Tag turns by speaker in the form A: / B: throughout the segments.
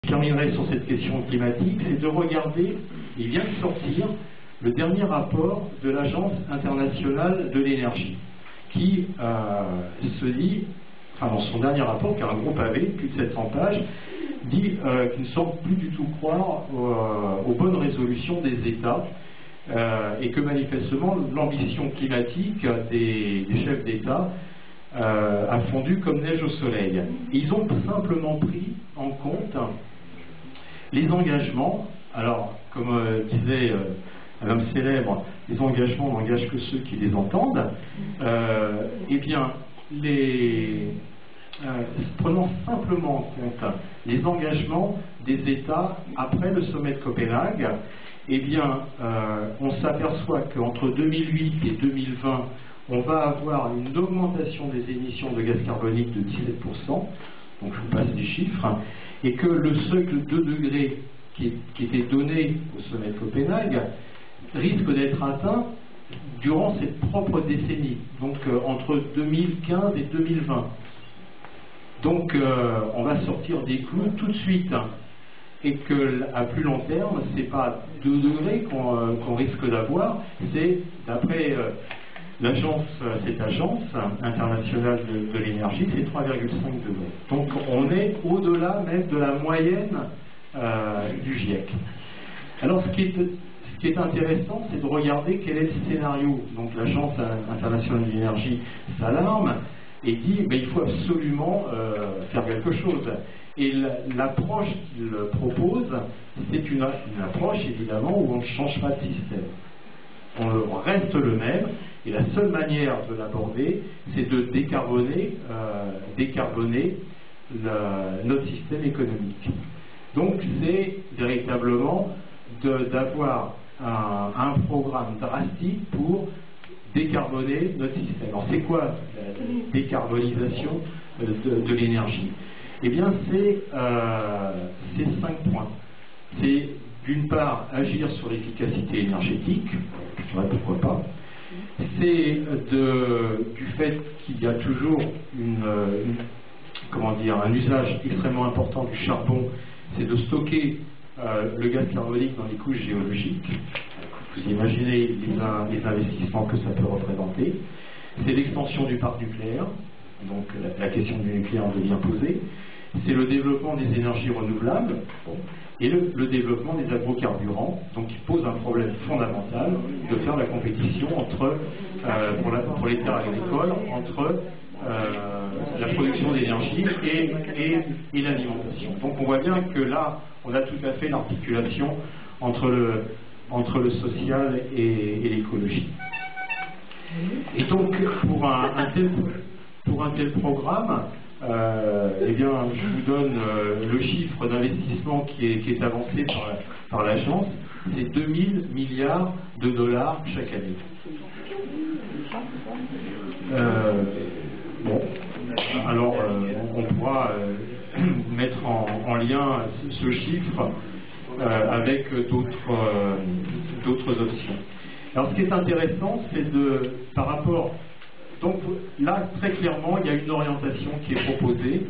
A: terminerai sur cette question climatique, c'est de regarder, il vient de sortir, le dernier rapport de l'Agence internationale de l'énergie, qui se dit, enfin dans son dernier rapport, qui a un gros pavé, plus de 700 pages, dit qu'il ne semble plus du tout croire aux bonnes résolutions des États, et que manifestement l'ambition climatique des chefs d'État a fondu comme neige au soleil. Ils ont simplement pris en compte les engagements, alors comme disait un homme célèbre, les engagements n'engagent que ceux qui les entendent, eh bien, prenons simplement en compte les engagements des États après le sommet de Copenhague, eh bien, on s'aperçoit qu'entre 2008 et 2020, on va avoir une augmentation des émissions de gaz carbonique de 17%, donc je vous passe les chiffres, et que le seuil de 2 degrés qui était donné au sommet de Copenhague risque d'être atteint durant cette propre décennie, donc entre 2015 et 2020. Donc on va sortir des clous tout de suite, et qu'à plus long terme, c'est pas 2 degrés qu'on risque d'avoir, c'est d'après cette agence internationale de l'énergie, c'est 3,5 degrés. Donc on est au-delà même de la moyenne du GIEC. Alors ce qui est intéressant, c'est de regarder quel est le scénario. Donc l'Agence internationale de l'énergie s'alarme et dit mais il faut absolument faire quelque chose. Et l'approche qu'il propose, c'est une approche évidemment où on ne change pas de système. On reste le même, et la seule manière de l'aborder, c'est de décarboner notre système économique. Donc c'est véritablement d'avoir un programme drastique pour décarboner notre système. Alors c'est quoi la décarbonisation de l'énergie? Eh bien c'est 5 points. C'est d'une part agir sur l'efficacité énergétique, pourquoi pas. C'est du fait qu'il y a toujours un usage extrêmement important du charbon, c'est de stocker le gaz carbonique dans les couches géologiques. Vous imaginez les investissements que ça peut représenter. C'est l'extension du parc nucléaire, donc la question du nucléaire devient posée. C'est le développement des énergies renouvelables, et le développement des agrocarburants, donc qui pose un problème fondamental de faire la compétition pour les terres agricoles entre la production d'énergie et l'alimentation. Donc on voit bien que là, on a tout à fait l'articulation entre le social et l'écologie. Et donc pour un tel programme, eh bien, je vous donne le chiffre d'investissement qui est avancé par l'agence, c'est 2000 milliards de dollars chaque année. Bon, alors on pourra mettre en lien ce chiffre avec d'autres options. Alors ce qui est intéressant, c'est par rapport... Donc là, très clairement, il y a une orientation qui est proposée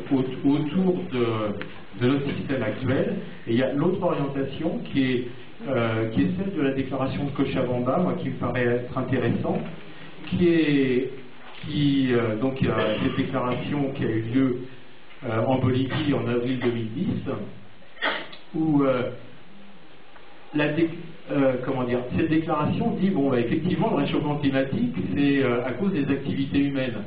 A: autour de notre système actuel. Et il y a l'autre orientation qui est celle de la déclaration de Cochabamba, moi qui me paraît être intéressante, donc il y a cette déclaration qui a eu lieu en Bolivie en avril 2010, où cette déclaration dit bon, effectivement, le réchauffement climatique, c'est à cause des activités humaines.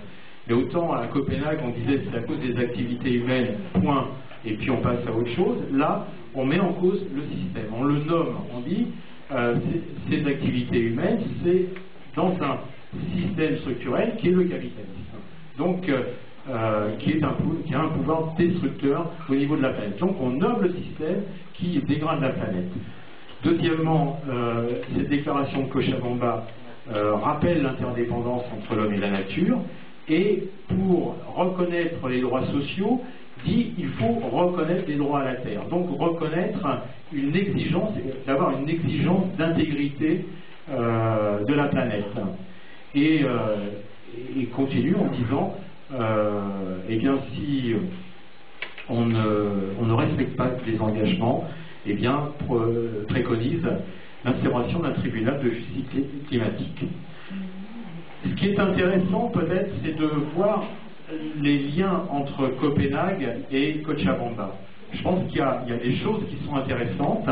A: Et autant à Copenhague, on disait c'est à cause des activités humaines, point, et puis on passe à autre chose. Là, on met en cause le système. On le nomme, on dit ces activités humaines, c'est dans un système structurel qui est le capitalisme. Donc, qui a un pouvoir destructeur au niveau de la planète. Donc, on nomme le système qui dégrade la planète. Deuxièmement, cette déclaration de Cochabamba rappelle l'interdépendance entre l'homme et la nature, et pour reconnaître les droits sociaux, dit il faut reconnaître les droits à la terre. Donc reconnaître une exigence, d'avoir une exigence d'intégrité de la planète. Et continue en disant, eh bien si on ne respecte pas les engagements, eh bien, préconise l'instauration d'un tribunal de justice climatique. Ce qui est intéressant peut-être, c'est de voir les liens entre Copenhague et Cochabamba. Je pense qu'il y a des choses qui sont intéressantes.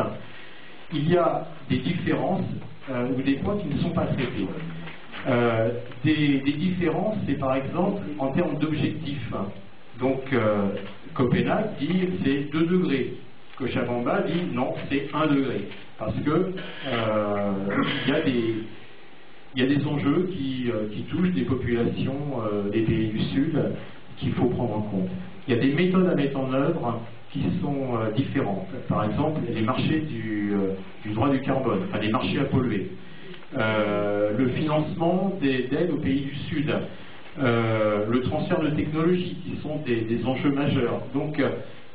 A: Il y a des différences ou des points qui ne sont pas traités. Des différences, c'est par exemple en termes d'objectifs. Donc Copenhague dit c'est 2 degrés. Cochabamba dit non, c'est 1 degré. Parce que il y a des enjeux qui touchent des populations des pays du Sud qu'il faut prendre en compte. Il y a des méthodes à mettre en œuvre qui sont différentes. Par exemple, les marchés du droit du carbone, enfin les marchés à polluer. Le financement d'aides aux pays du Sud. Le transfert de technologies qui sont des enjeux majeurs. Donc,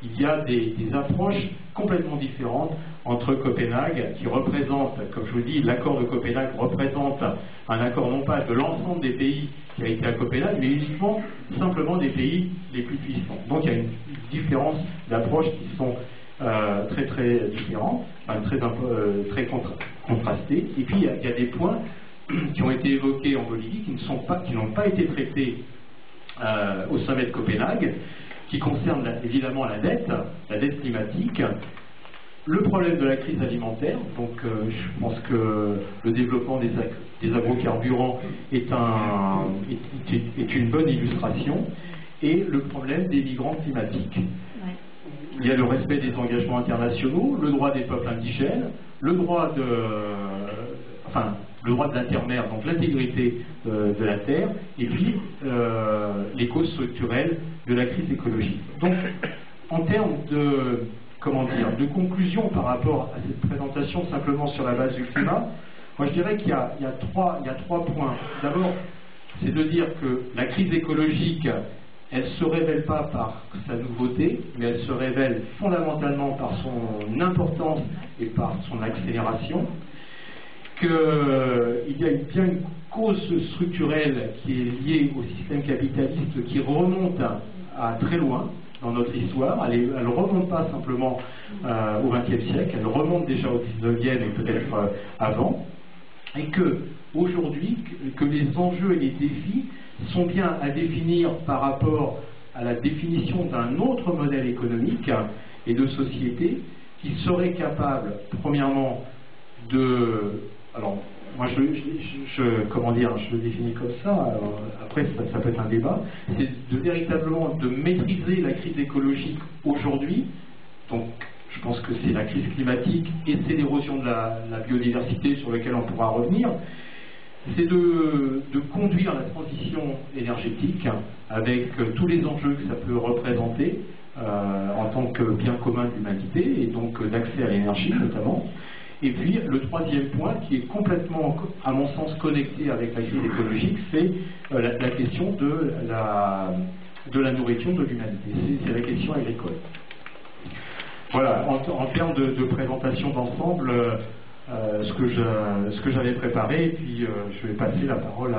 A: il y a des approches complètement différentes entre Copenhague, qui représente, comme je vous dis, l'accord de Copenhague représente un accord non pas de l'ensemble des pays qui a été à Copenhague, mais uniquement, simplement des pays les plus puissants. Donc il y a une différence d'approche qui sont très très différentes, enfin, très contrastées. Et puis il y a des points qui ont été évoqués en Bolivie qui n'ont pas été traités au sommet de Copenhague, qui concerne évidemment la dette climatique, le problème de la crise alimentaire. Donc je pense que le développement des agrocarburants est une bonne illustration, et le problème des migrants climatiques. Il y a le respect des engagements internationaux, le droit des peuples indigènes, le droit de la terre-mère, donc l'intégrité de la terre, et puis les causes structurelles de la crise écologique. Donc, en termes de conclusion par rapport à cette présentation simplement sur la base du climat, moi je dirais qu'il y a trois points. D'abord, c'est de dire que la crise écologique, elle ne se révèle pas par sa nouveauté, mais elle se révèle fondamentalement par son importance et par son accélération. Qu'il y a bien une cause structurelle qui est liée au système capitaliste, qui remonte à très loin dans notre histoire. Elle ne remonte pas simplement au XXe siècle, elle remonte déjà au XIXe et peut-être avant. Et que aujourd'hui, que les enjeux et les défis sont bien à définir par rapport à la définition d'un autre modèle économique et de société qui serait capable, premièrement, alors, moi je le définis comme ça, après ça peut être un débat, c'est véritablement de maîtriser la crise écologique aujourd'hui. Donc je pense que c'est la crise climatique et c'est l'érosion de la biodiversité sur laquelle on pourra revenir. C'est de conduire la transition énergétique avec tous les enjeux que ça peut représenter en tant que bien commun de l'humanité, et donc d'accès à l'énergie notamment. Et puis le troisième point, qui est complètement, à mon sens, connecté avec la crise écologique, c'est la question de la nourriture de l'humanité. C'est la question agricole. Voilà, en termes de présentation d'ensemble, ce que j'avais préparé, et puis je vais passer la parole